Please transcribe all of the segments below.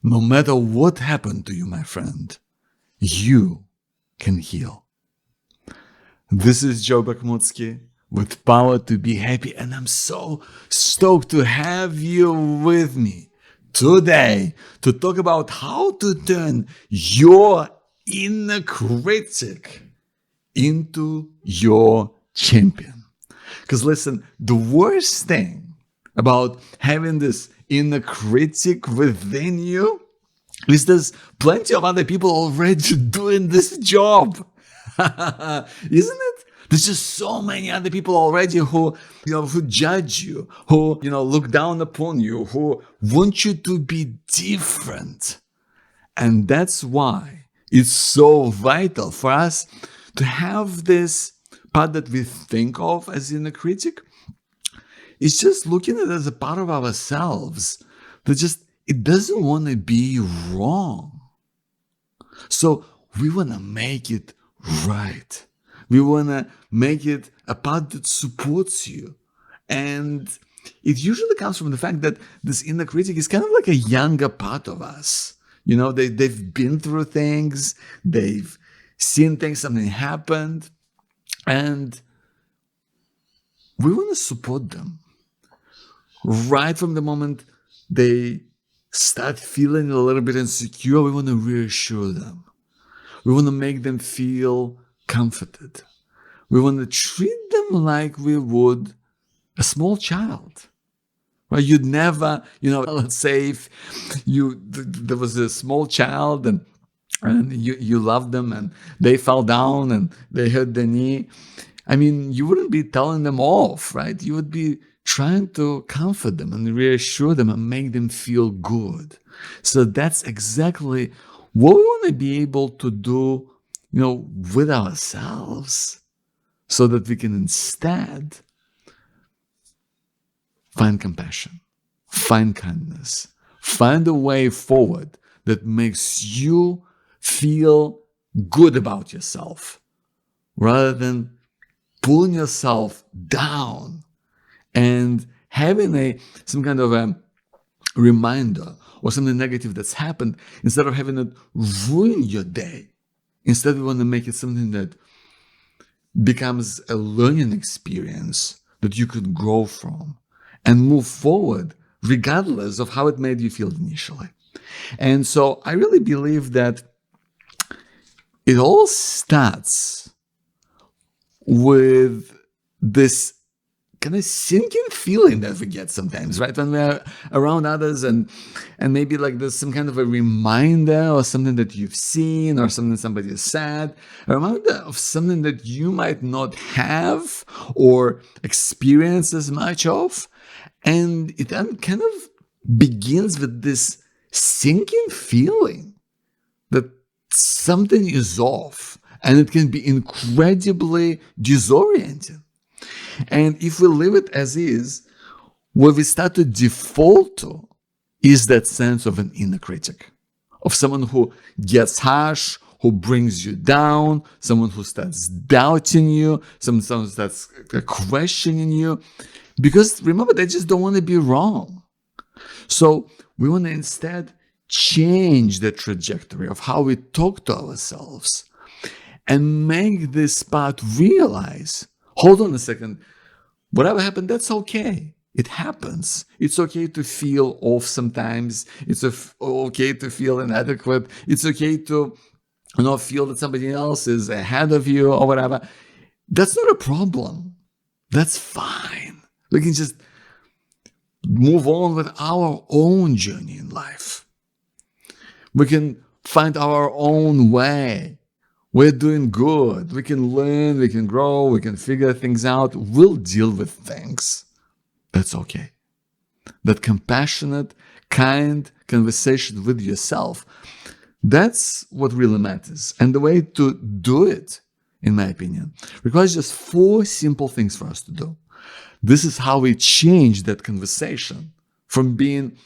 No matter what happened to you, my friend, you can heal. This is Joe Bakhmutsky with Power to Be Happy, and I'm so stoked to have you with me today to talk about how to turn your inner critic into your champion. Because listen, the worst thing about having this inner critic within you is there's plenty of other people already doing this job. Isn't it? There's just so many other people already who judge you, who look down upon you, who want you to be different. And that's why it's so vital for us to have this part that we think of as inner critic. It's just looking at it as a part of ourselves that just, it doesn't want to be wrong. So we want to make it right. We want to make it a part that supports you. And it usually comes from the fact that this inner critic is kind of like a younger part of us. They've been through things, they've seen things, something happened, and we want to support them. Right from the moment they start feeling a little bit insecure, we want to reassure them. We want to make them feel comforted. We want to treat them like we would a small child. Right? You'd never, let's say if there was a small child and you loved them and they fell down and they hurt their knee. I mean, you wouldn't be telling them off, right? You would be trying to comfort them and reassure them and make them feel good. So that's exactly what we want to be able to do, with ourselves, so that we can instead find compassion, find kindness, find a way forward that makes you feel good about yourself, rather than pulling yourself down and having some kind of a reminder or something negative that's happened, instead of having it ruin your day. Instead, we want to make it something that becomes a learning experience that you could grow from and move forward regardless of how it made you feel initially. And so I really believe that it all starts with this kind of sinking feeling that we get sometimes, right? When we're around others and maybe like there's some kind of a reminder or something that you've seen or something somebody has said, a reminder of something that you might not have or experience as much of. And it then kind of begins with this sinking feeling that something is off, and it can be incredibly disorienting. And if we leave it as is, what we start to default to is that sense of an inner critic, of someone who gets harsh, who brings you down, someone who starts doubting you, someone who starts questioning you. Because remember, they just don't want to be wrong. So we want to instead change the trajectory of how we talk to ourselves and make this part realize, hold on a second, whatever happened, that's okay. It happens. It's okay to feel off sometimes. It's okay to feel inadequate. It's okay to feel that somebody else is ahead of you or whatever. That's not a problem. That's fine. We can just move on with our own journey in life. We can find our own way. We're doing good. We can learn, we can grow, we can figure things out. We'll deal with things. That's okay. That compassionate, kind conversation with yourself, that's what really matters. And the way to do it, in my opinion, requires just 4 simple things for us to do. This is how we change that conversation from being,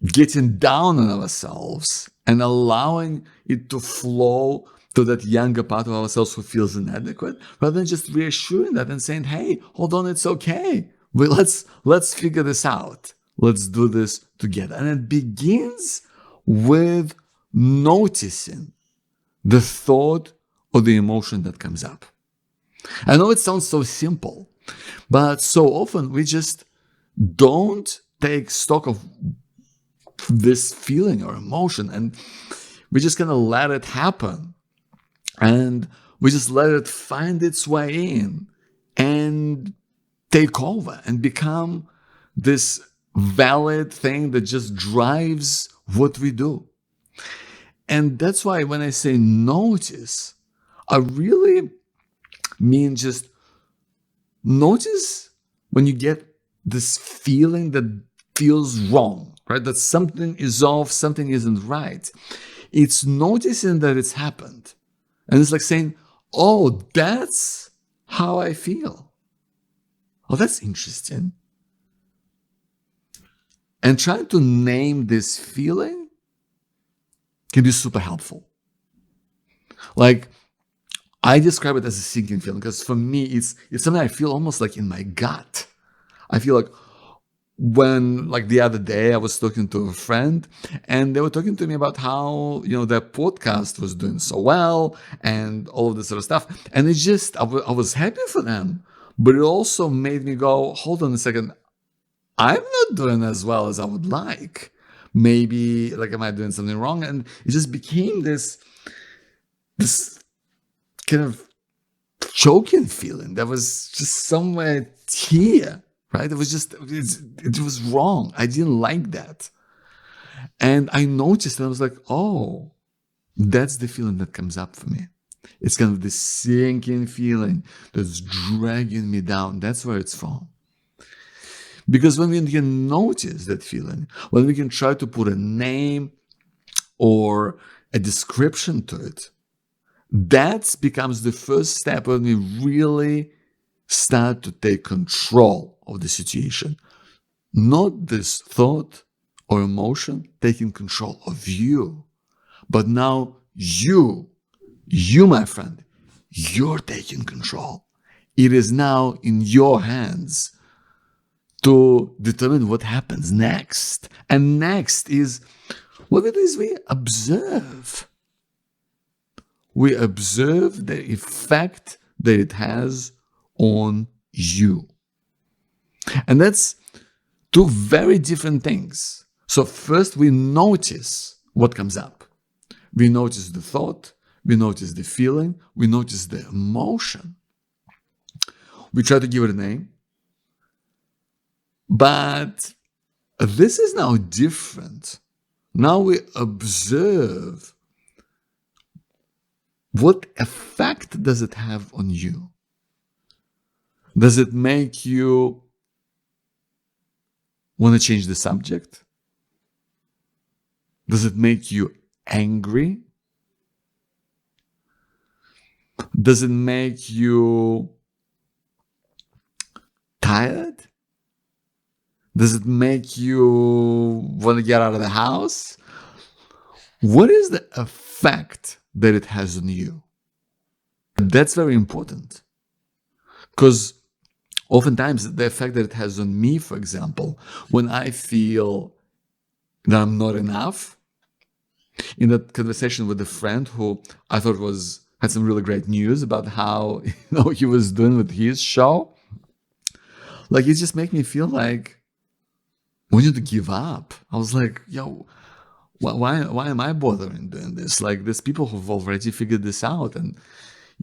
getting down on ourselves and allowing it to flow to that younger part of ourselves who feels inadequate, rather than just reassuring that and saying, hey, hold on, it's okay. Let's figure this out. Let's do this together. And it begins with noticing the thought or the emotion that comes up. I know it sounds so simple, but so often we just don't take stock of this feeling or emotion, and we just kind of let it happen, and we just let it find its way in and take over and become this valid thing that just drives what we do. And that's why when I say notice, I really mean just notice when you get this feeling that feels wrong, right? That something is off, something isn't right. It's noticing that it's happened. And it's like saying, oh, that's how I feel. Oh, that's interesting. And trying to name this feeling can be super helpful. Like, I describe it as a sinking feeling because for me, it's something I feel almost like in my gut. I feel like when, like the other day, I was talking to a friend and they were talking to me about how, their podcast was doing so well and all of this sort of stuff. And it just, I was happy for them, but it also made me go, hold on a second. I'm not doing as well as I would like. Maybe, like, am I doing something wrong? And it just became this kind of choking feeling that was just somewhere here, right? It was wrong. I didn't like that. And I noticed and I was like, oh, that's the feeling that comes up for me. It's kind of this sinking feeling that's dragging me down. That's where it's from. Because when we can notice that feeling, when we can try to put a name or a description to it, that becomes the first step when we really start to take control of the situation. Not this thought or emotion taking control of you, but now you, my friend, you're taking control. It is now in your hands to determine what happens next. And next is what it is we observe. We observe the effect that it has on you. And that's two very different things. So first we notice what comes up. We notice the thought, we notice the feeling, we notice the emotion. We try to give it a name. But this is now different. Now we observe what effect does it have on you? Does it make you want to change the subject? Does it make you angry? Does it make you tired? Does it make you want to get out of the house? What is the effect that it has on you? That's very important. Because oftentimes the effect that it has on me, for example, when I feel that I'm not enough, in that conversation with a friend who I thought had some really great news about how he was doing with his show, like it just made me feel like I wanted to give up. I was like, yo, why am I bothering doing this? Like there's people who've already figured this out, and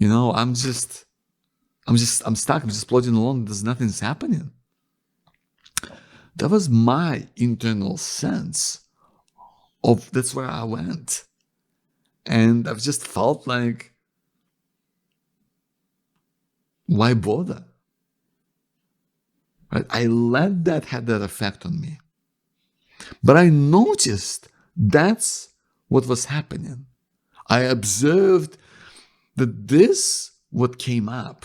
I'm stuck. I'm just plodding along. Nothing's happening. That was my internal sense of that's where I went. And I've just felt like, why bother? Right? I let that have that effect on me. But I noticed that's what was happening. I observed that this what came up.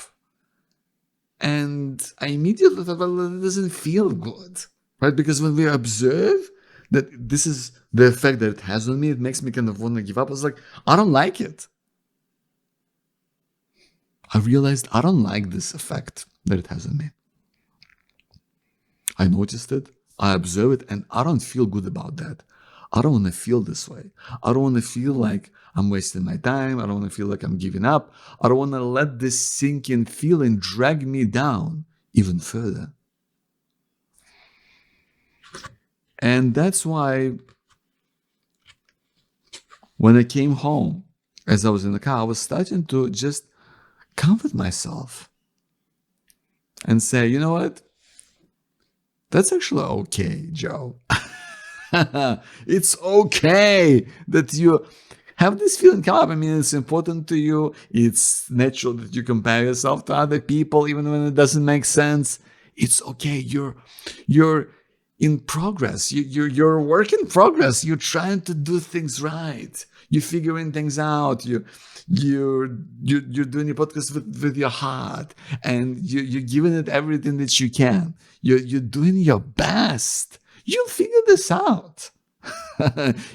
And I immediately thought, well, it doesn't feel good. Right? Because when we observe that this is the effect that it has on me, it makes me kind of want to give up. I was like, I don't like it. I realized I don't like this effect that it has on me. I noticed it. I observe it, and I don't feel good about that. I don't want to feel this way. I don't want to feel like I'm wasting my time. I don't want to feel like I'm giving up. I don't want to let this sinking feeling drag me down even further. And that's why when I came home, as I was in the car, I was starting to just comfort myself and say, you know what? That's actually okay, Joe. It's okay that you have this feeling come up. I mean, it's important to you. It's natural that you compare yourself to other people, even when it doesn't make sense. It's okay. You're in progress. You're a work in progress. You're trying to do things right. You're figuring things out. You're doing your podcast with your heart, and you're giving it everything that you can. You're doing your best. You'll figure this out.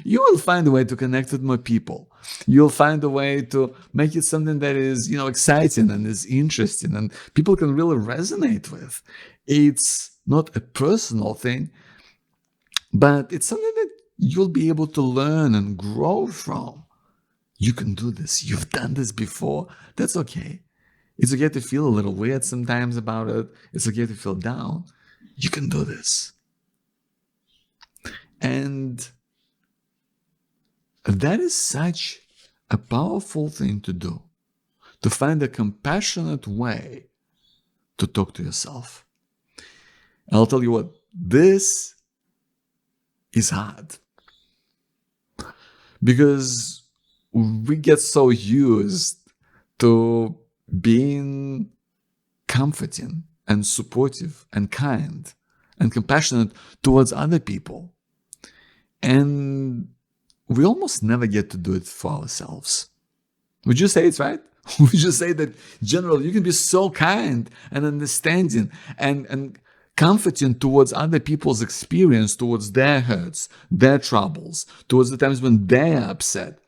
You will find a way to connect with more people. You'll find a way to make it something that is, exciting and is interesting and people can really resonate with. It's not a personal thing, but it's something that you'll be able to learn and grow from. You can do this. You've done this before. That's okay. It's okay to feel a little weird sometimes about it. It's okay to feel down. You can do this. And that is such a powerful thing to do, to find a compassionate way to talk to yourself. And I'll tell you what, this is hard because we get so used to being comforting and supportive and kind and compassionate towards other people. And we almost never get to do it for ourselves. Would you say it's right? Would you say that generally you can be so kind and understanding and comforting towards other people's experience, towards their hurts, their troubles, towards the times when they're upset,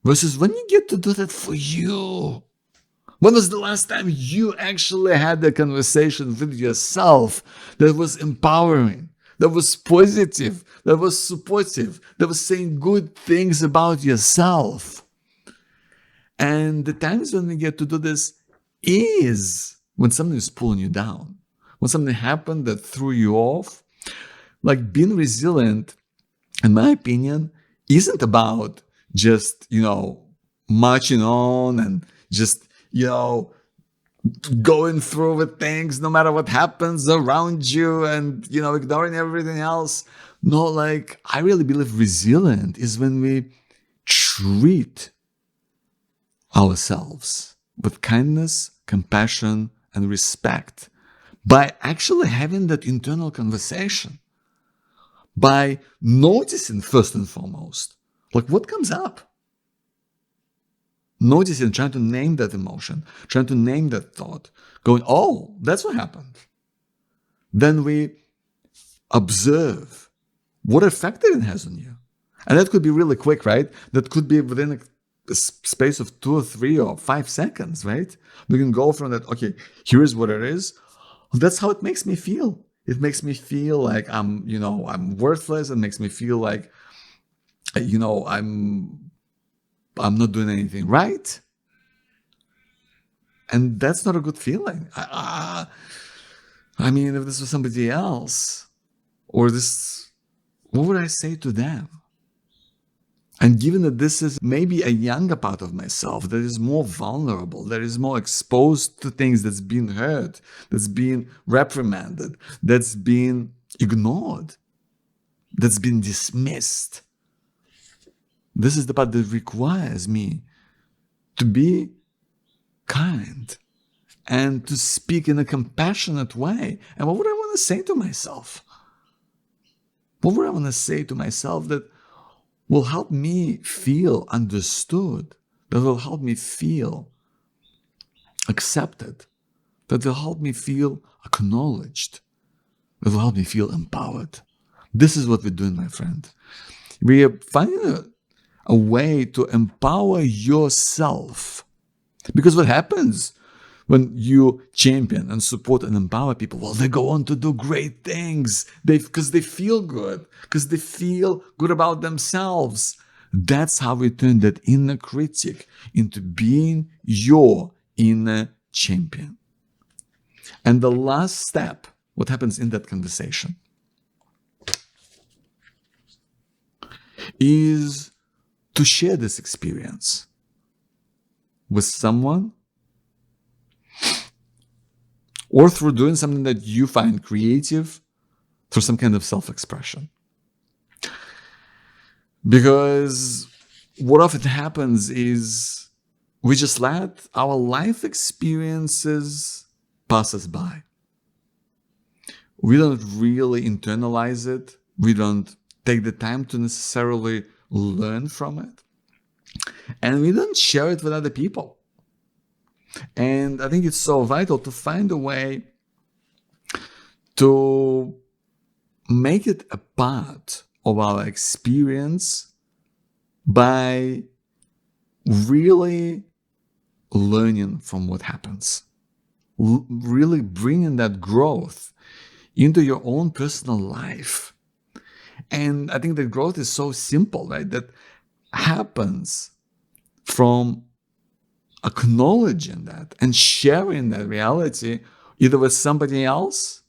versus when you get to do that for you? When was the last time you actually had a conversation with yourself that was empowering, that was positive, that was supportive, that was saying good things about yourself? And the times when we get to do this is when something is pulling you down, when something happened that threw you off. Like being resilient, in my opinion, isn't about just, marching on and just, going through with things no matter what happens around you and, ignoring everything else. No, like I really believe resilient is when we treat ourselves with kindness, compassion, and respect by actually having that internal conversation, by noticing first and foremost, like what comes up. Noticing, trying to name that emotion, trying to name that thought, going, oh, that's what happened. Then we observe what effect it has on you. And that could be really quick, right? That could be within a space of 2 or 3 or 5 seconds, right? We can go from that, okay, here's what it is. That's how it makes me feel. It makes me feel like I'm worthless. It makes me feel like, I'm not doing anything right. And that's not a good feeling. I mean, if this was somebody else, or this, what would I say to them? And given that this is maybe a younger part of myself that is more vulnerable, that is more exposed to things that's being hurt, that's being reprimanded, that's being ignored, that's been dismissed. This is the part that requires me to be kind and to speak in a compassionate way. And what would I want to say to myself? What would I want to say to myself that will help me feel understood, that will help me feel accepted, that will help me feel acknowledged, that will help me feel empowered? This is what we're doing, my friend. We are finding a way to empower yourself. Because what happens When you champion and support and empower people, well, they go on to do great things. Because they feel good, because they feel good about themselves. That's how we turn that inner critic into being your inner champion. And the last step, what happens in that conversation, is to share this experience with someone, or through doing something that you find creative, through some kind of self-expression. Because what often happens is we just let our life experiences pass us by. We don't really internalize it. We don't take the time to necessarily learn from it. And we don't share it with other people. And I think it's so vital to find a way to make it a part of our experience by really learning from what happens, really bringing that growth into your own personal life. And I think that growth is so simple, right? That happens from acknowledging that and sharing that reality either with somebody else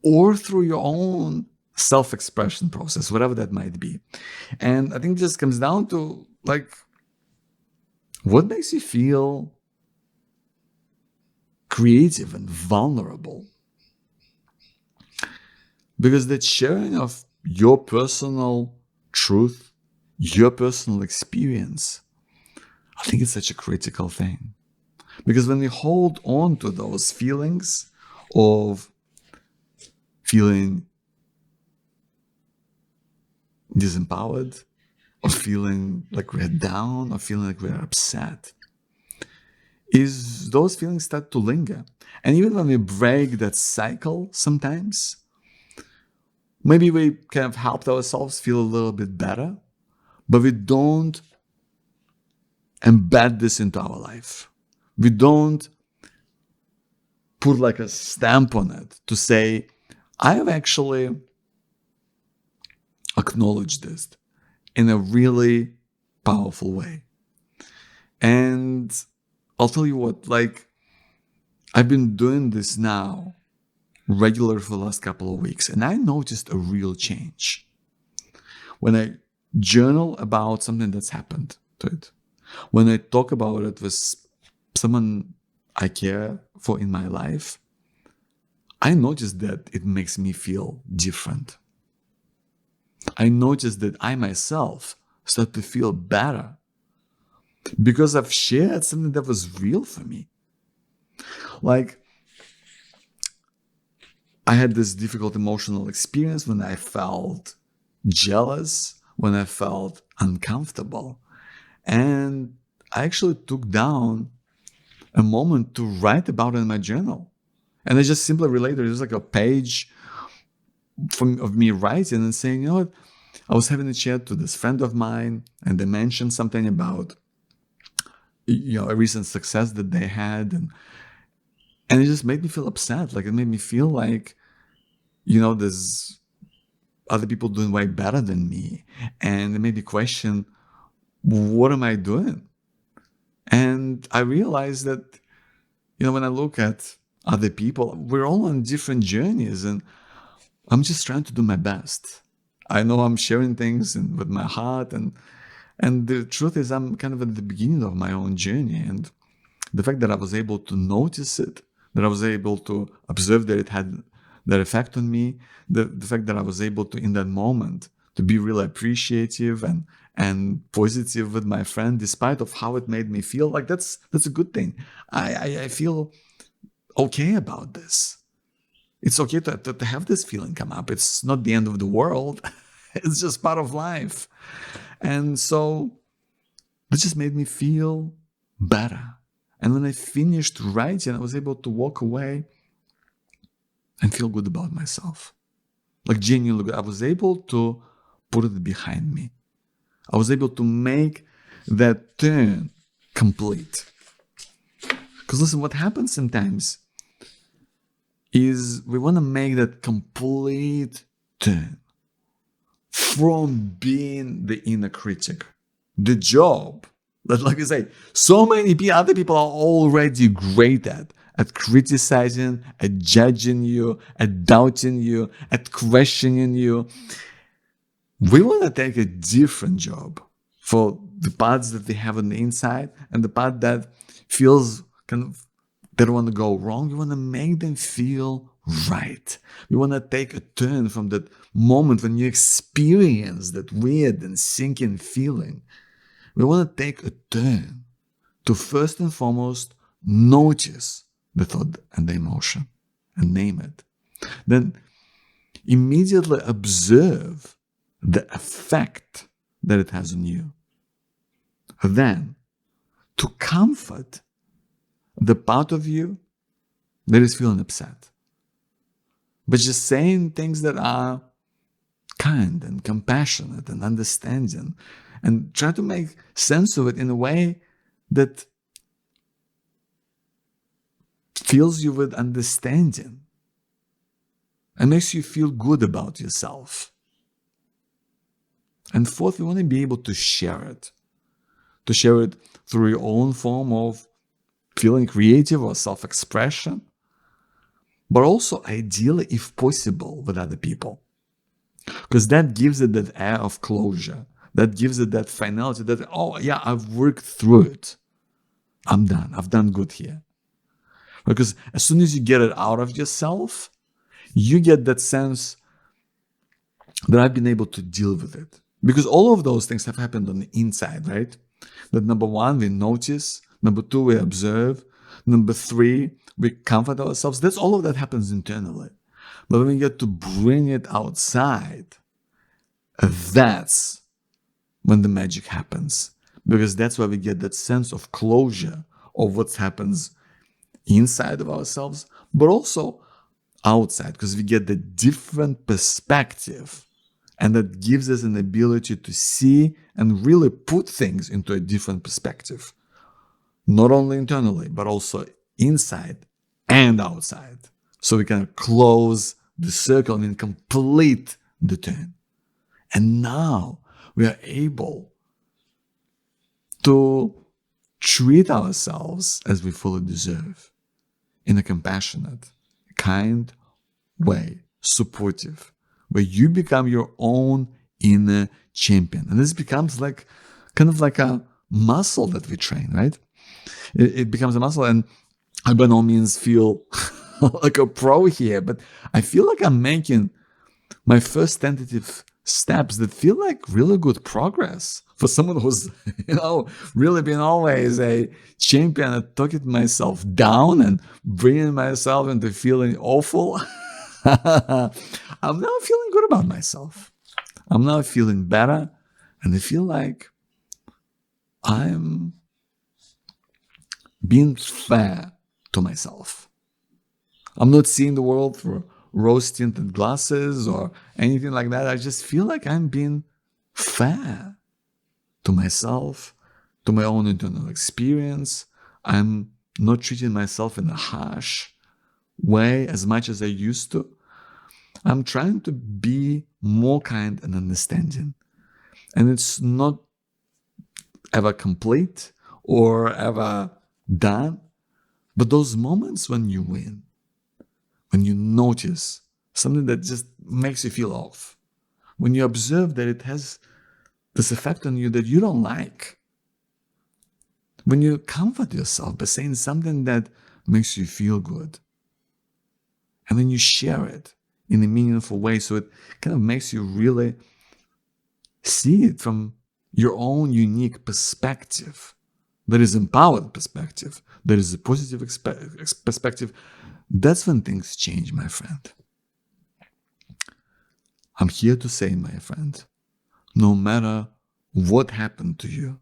or through your own self-expression process, whatever that might be. And I think it just comes down to, like, what makes you feel creative and vulnerable? Because that sharing of your personal truth, your personal experience, I think it's such a critical thing. Because when we hold on to those feelings of feeling disempowered, or feeling like we're down, or feeling like we're upset, is those feelings start to linger. And even when we break that cycle sometimes, maybe we kind of helped ourselves feel a little bit better, but we don't embed this into our life. We don't put like a stamp on it to say, I have actually acknowledged this in a really powerful way. And I'll tell you what, like, I've been doing this now regular for the last couple of weeks, and I noticed a real change. When I journal about something that's happened to it, when I talk about it with someone I care for in my life, I notice that it makes me feel different. I notice that I myself start to feel better because I've shared something that was real for me. Like, I had this difficult emotional experience when I felt jealous, when I felt uncomfortable. And I actually took down a moment to write about it in my journal. And I just simply related, it was like a page of me writing and saying, you know what, I was having a chat to this friend of mine, and they mentioned something about, you know, a recent success that they had. And it just made me feel upset. Like, it made me feel like, you know, there's other people doing way better than me. And it made me question, what am I doing? And I realized that, you know, when I look at other people, we're all on different journeys, and I'm just trying to do my best. I know I'm sharing things with my heart, and the truth is I'm kind of at the beginning of my own journey. And the fact that I was able to notice it, that I was able to observe that it had that effect on me, the fact that I was able to, in that moment, to be really appreciative and positive with my friend, despite of how it made me feel, like that's a good thing. I feel okay about this. It's okay to have this feeling come up. It's not the end of the world. It's just part of life. And so it just made me feel better. And when I finished writing, I was able to walk away and feel good about myself. Like, genuinely good. I was able to put it behind me. I was able to make that turn complete. Because listen, what happens sometimes is we want to make that complete turn from being the inner critic, the job that, like I say, so many other people are already great at criticizing, at judging you, at doubting you, at questioning you. We want to take a different job for the parts that they have on the inside and the part that feels kind of they don't want to go wrong. We want to make them feel right. We want to take a turn from that moment when you experience that weird and sinking feeling. We want to take a turn to first and foremost notice the thought and the emotion and name it. Then immediately observe the effect that it has on you. Then to comfort the part of you that is feeling upset, but just saying things that are kind and compassionate and understanding, and try to make sense of it in a way that fills you with understanding and makes you feel good about yourself. And fourth, we want to be able to share it through your own form of feeling creative or self-expression, but also ideally, if possible, with other people. Because that gives it that air of closure. That gives it that finality that, oh yeah, I've worked through it. I'm done. I've done good here. Because as soon as you get it out of yourself, you get that sense that I've been able to deal with it. Because all of those things have happened on the inside, right? That number one, we notice. Number two, we observe. Number three, we comfort ourselves. That's all of that happens internally. But when we get to bring it outside, that's when the magic happens. Because that's where we get that sense of closure of what happens inside of ourselves, but also outside, because we get the different perspective. And that gives us an ability to see and really put things into a different perspective. Not only internally, but also inside and outside. So we can close the circle and complete the turn. And now we are able to treat ourselves as we fully deserve, in a compassionate, kind way, supportive, where you become your own inner champion. And this becomes like kind of like a muscle that we train, right? It becomes a muscle, and I by no means feel like a pro here, but I feel like I'm making my first tentative steps that feel like really good progress for someone who's, really been always a champion at talking myself down and bringing myself into feeling awful. I'm now feeling good about myself. I'm now feeling better, and I feel like I'm being fair to myself. I'm not seeing the world through rose-tinted glasses or anything like that. I just feel like I'm being fair to myself, to my own internal experience. I'm not treating myself in a harsh way as much as I used to. I'm trying to be more kind and understanding. And it's not ever complete or ever done, but those moments when you win, when you notice something that just makes you feel off, when you observe that it has this effect on you that you don't like, when you comfort yourself by saying something that makes you feel good, and then you share it in a meaningful way, so it kind of makes you really see it from your own unique perspective. That is empowered perspective. That is a positive perspective. That's when things change, my friend. I'm here to say, my friend, no matter what happened to you,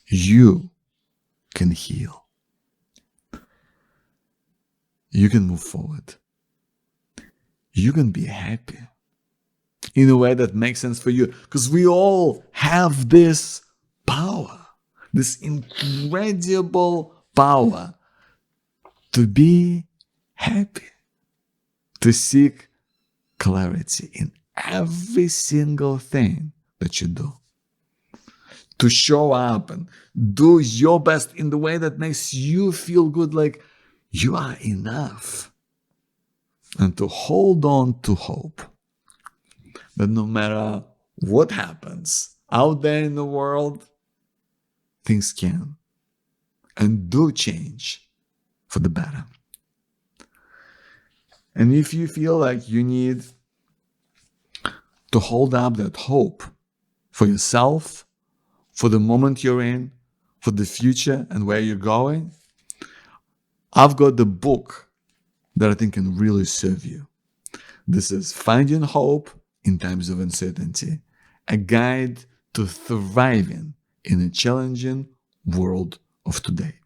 you can heal. You can move forward. You can be happy in a way that makes sense for you, because we all have this power, this incredible power to be happy, to seek clarity in every single thing that you do, to show up and do your best in the way that makes you feel good, like you are enough, and to hold on to hope that no matter what happens out there in the world, things can and do change for the better. And if you feel like you need to hold up that hope for yourself, for the moment you're in, for the future and where you're going, I've got the book that I think can really serve you. This is Finding Hope in Times of Uncertainty, a guide to thriving in a challenging world of today.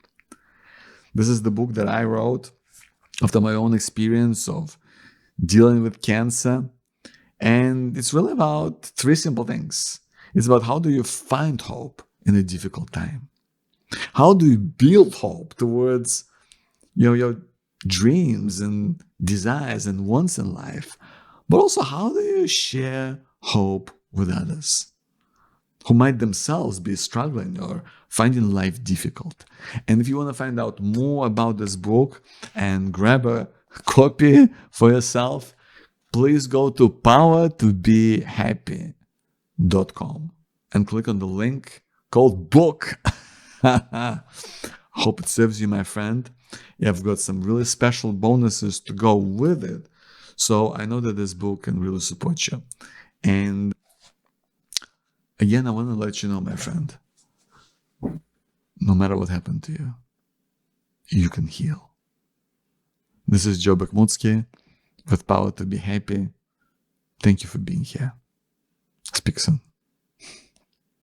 This is the book that I wrote after my own experience of dealing with cancer. And it's really about three simple things. It's about how do you find hope in a difficult time? How do you build hope towards your dreams and desires and wants in life? But also, how do you share hope with others who might themselves be struggling or finding life difficult? And if you want to find out more about this book and grab a copy for yourself, please go to powertobehappy.com and click on the link called book. Hope it serves you, my friend. I've got some really special bonuses to go with it. So I know that this book can really support you. And again, I want to let you know, my friend, no matter what happened to you, you can heal. This is Joe Bakhmutsky with Power to Be Happy. Thank you for being here. Speak soon.